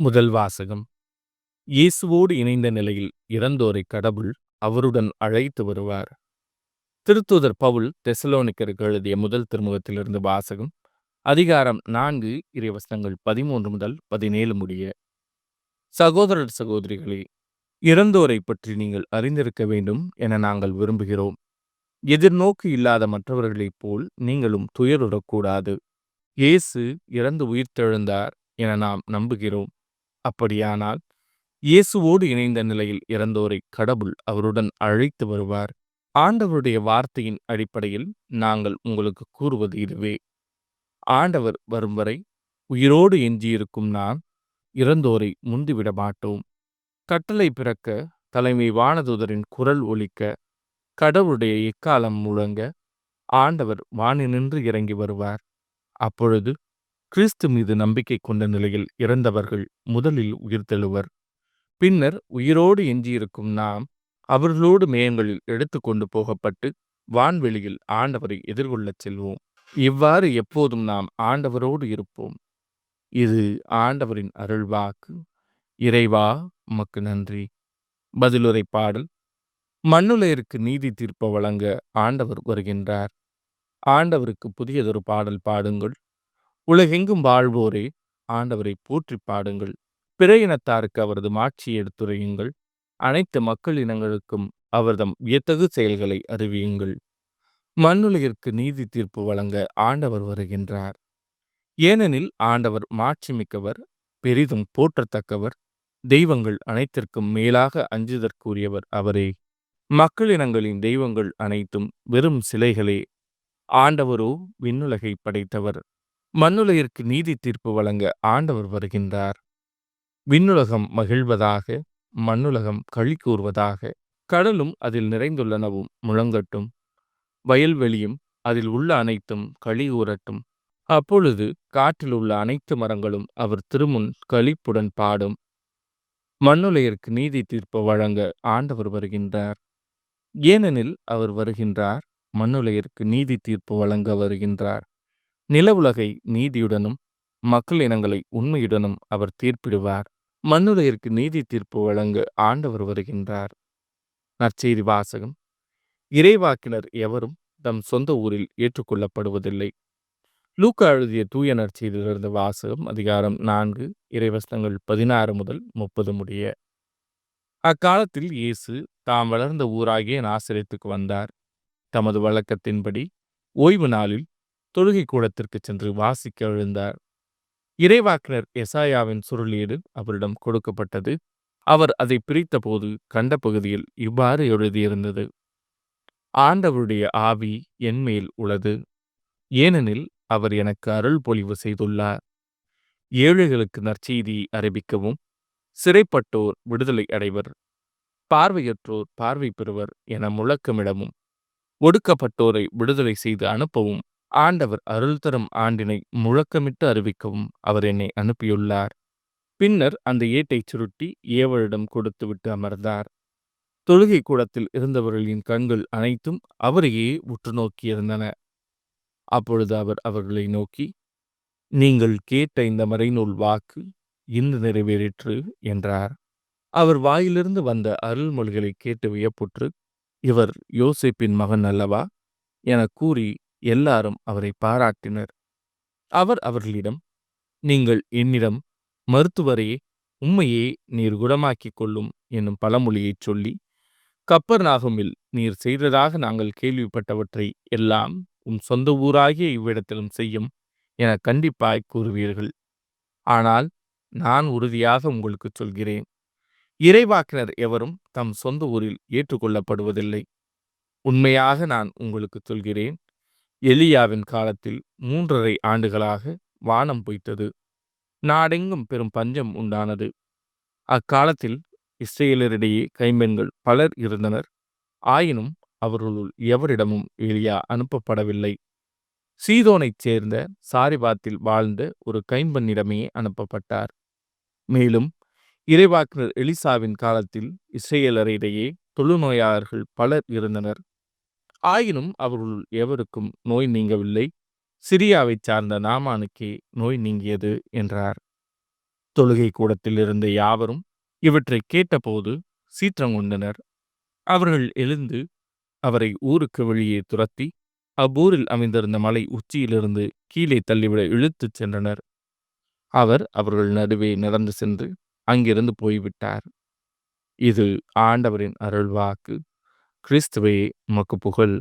முதல் வாசகம். இயேசுவோடு இணைந்த நிலையில் இறந்தோரை கடவுள் அவருடன் அழைத்து வருவார். திருத்தூதர் பவுல் தெசலோனிக்கருக்கு எழுதிய முதல் திருமுகத்திலிருந்து வாசகம். அதிகாரம் 4 இறைவசனங்கள் 13 முதல் 17 முடிய. சகோதரர் சகோதரிகளே, இறந்தோரை பற்றி நீங்கள் அறிந்திருக்க வேண்டும் என நாங்கள் விரும்புகிறோம். எதிர்நோக்கு இல்லாத மற்றவர்களைப் போல் நீங்களும் துயருறக்கூடாது. இயேசு இறந்து உயிர்த்தெழுந்தார் என நாம் நம்புகிறோம். அப்படியானால் இயேசுவோடு இணைந்த நிலையில் இறந்தோரை கடவுள் அவருடன் அழைத்து வருவார். ஆண்டவருடைய வார்த்தையின் அடிப்படையில் நாங்கள் உங்களுக்கு கூறுவது இதுவே: ஆண்டவர் வரும் வரை உயிரோடு எஞ்சியிருக்கும் நாம் இறந்தோரை முந்திவிட மாட்டோம். கட்டளை பிறக்க, தலைமை வானதூதரின் குரல் ஒலிக்க, கடவுளுடைய எக்காலம் முழங்க, ஆண்டவர் வானினின்று இறங்கி வருவார். அப்பொழுது கிறிஸ்து மீது நம்பிக்கை கொண்ட நிலையில் இறந்தவர்கள் முதலில் உயிர்த்தெழுவர். பின்னர் உயிரோடு எஞ்சியிருக்கும் நாம் அவர்களோடு மேகங்களில் எடுத்து கொண்டு போகப்பட்டு வான்வெளியில் ஆண்டவரை எதிர்கொள்ளச் செல்வோம். இவ்வாறு எப்போதும் நாம் ஆண்டவரோடு இருப்போம். இது ஆண்டவரின் அருள்வாக்கு. இறைவா, உமக்கு நன்றி. பதிலுரை பாடல். மண்ணுலகிற்கு நீதி தீர்ப்பு வழங்க ஆண்டவர் வருகின்றார். ஆண்டவருக்கு புதியதொரு பாடல் பாடுங்கள். உலகெங்கும் வாழ்வோரே, ஆண்டவரை போற்றி பாடுங்கள். பிற இனத்தாருக்கு அவரது மாட்சியை எடுத்துரையுங்கள். அனைத்து மக்கள் இனங்களுக்கும் அவர்தம் வியத்தகு செயல்களை அறிவியுங்கள். மண்ணுலகிற்கு நீதி தீர்ப்பு வழங்க ஆண்டவர் வருகின்றார். ஏனெனில் ஆண்டவர் மாட்சி மிக்கவர், பெரிதும் போற்றத்தக்கவர், தெய்வங்கள் அனைத்திற்கும் மேலாக அஞ்சுதற்குரியவர் அவரே. மக்கள் இனங்களின் தெய்வங்கள் அனைத்தும் வெறும் சிலைகளே. ஆண்டவரோ விண்ணுலகை படைத்தவர். மண்ணுலகிற்கு நீதி தீர்ப்பு வழங்க ஆண்டவர் வருகின்றார். விண்ணுலகம் மகிழ்வதாக, மண்ணுலகம் களி கூறுவதாக. கடலும் அதில் நிறைந்துள்ளனவும் முழங்கட்டும். வயல்வெளியும் அதில் உள்ள அனைத்தும் களி கூறட்டும். அப்பொழுது காற்றில் உள்ள அனைத்து மரங்களும் அவர் திருமுன் களிப்புடன் பாடும். மண்ணுலகிற்கு நீதி தீர்ப்பு வழங்க ஆண்டவர் வருகின்றார். ஏனெனில் அவர் வருகின்றார், மண்ணுலகிற்கு நீதி தீர்ப்பு வழங்க வருகின்றார். நிலவுலகை நீதியுடனும் மக்கள் இனங்களை உண்மையுடனும் அவர் தீர்ப்பிடுவார். மண்ணுலகிற்கு நீதி தீர்ப்பு வழங்க ஆண்டவர் வருகின்றார். நற்செய்தி வாசகம். இறைவாக்கினர் எவரும் தம் சொந்த ஊரில் ஏற்றுக்கொள்ளப்படுவதில்லை. லூக்கா எழுதிய தூய நற்செய்தியிலிருந்து வாசகம். அதிகாரம் 4 இறைவசனங்கள் 16 முதல் 30 முடிய. அக்காலத்தில் இயேசு தாம் வளர்ந்த ஊராகிய நாசரேத்துக்கு வந்தார். தமது வழக்கத்தின்படி ஓய்வு நாளில் தொழுகை கூடத்திற்கு சென்று வாசிக்க எழுந்தார். இறைவாக்கினர் எசாயாவின் சுருளீடு அவரிடம் கொடுக்கப்பட்டது. அவர் அதை பிரித்தபோது கண்ட பகுதியில் இவ்வாறு எழுதியிருந்தது: ஆண்டவருடைய ஆவி என்மேல் உள்ளது, ஏனெனில் அவர் எனக்கு அருள் பொழிவு செய்துள்ளார். ஏழைகளுக்கு நற்செய்தியை அறிவிக்கவும், சிறைப்பட்டோர் விடுதலை அடைவர், பார்வையற்றோர் பார்வை பெறுவர் என முழக்கமிடவும், ஒடுக்கப்பட்டோரை விடுதலை செய்து அனுப்பவும், ஆண்டவர் அருள் தரும் ஆண்டினை முழக்கமிட்டு அறிவிக்கவும் அவர் என்னை அனுப்பியுள்ளார். பின்னர் அந்த ஏட்டை சுருட்டி ஏவலிடம் கொடுத்துவிட்டு அமர்ந்தார். தொழுகை கூடத்தில் இருந்தவர்களின் கண்கள் அனைத்தும் அவரையே உற்று நோக்கியிருந்தன. அப்பொழுது அவர் அவர்களை நோக்கி, நீங்கள் கேட்ட இந்த மறைநூல் வாக்கு இன்று நிறைவேறிற்று என்றார். அவர் வாயிலிருந்து வந்த அருள்மொழிகளை கேட்டு வியப்புற்று, இவர் யோசேப்பின் மகன் அல்லவா என கூறி எல்லாரும் அவரை பாராட்டினர். அவர் அவர்களிடம், நீங்கள் என்னிடம் மருத்துவரே, உம்மையே நீர் குணமாக்கிக் கொள்ளும் என்னும் பழமொழியைச் சொல்லி, கப்பர்நாகுமில் நீர் செய்ததாக நாங்கள் கேள்விப்பட்டவற்றை எல்லாம் உம் சொந்த ஊராகிய இவ்விடத்திலும் செய்யும் என கண்டிப்பாய் கூறுவீர்கள். ஆனால் நான் உறுதியாக உங்களுக்கு சொல்கிறேன், இறைவாக்கினர் எவரும் தம் சொந்த ஊரில் ஏற்றுக்கொள்ளப்படுவதில்லை. உண்மையாக நான் உங்களுக்கு சொல்கிறேன், எலியாவின் காலத்தில் 3½ ஆண்டுகளாக வானம் பொய்த்தது, நாடெங்கும் பெரும் பஞ்சம் உண்டானது. அக்காலத்தில் இஸ்ரேலரிடையே கைம்பெண்கள் பலர் இருந்தனர். ஆயினும் அவர்களுள் எவரிடமும் எலியா அனுப்பப்படவில்லை. சீதோனைச் சேர்ந்த சாரிபாத்தில் வாழ்ந்த ஒரு கைம்பெண்ணிடமே அனுப்பப்பட்டார். மேலும் இறைவாக்கினர் எலிசாவின் காலத்தில் இஸ்ரேலரிடையே தொழுநோயாளர்கள் பலர் இருந்தனர். ஆயினும் அவர்களுள் எவருக்கும் நோய் நீங்கவில்லை. சிரியாவைச் சார்ந்த நாமானுக்கே நோய் நீங்கியது என்றார். தொழுகை கூடத்தில் இருந்த யாவரும் இவற்றை கேட்டபோது சீற்றம் கொண்டனர். அவர்கள் எழுந்து அவரை ஊருக்கு வெளியே துரத்தி அவ்வூரில் அமைந்திருந்த மலை உச்சியிலிருந்து கீழே தள்ளிவிட இழுத்துச் சென்றனர். அவர் அவர்கள் நடுவே நடந்து சென்று அங்கிருந்து போய்விட்டார். இது ஆண்டவரின் அருள்வாக்கு. கிறிஸ்துவே உமக்கு புகழ்.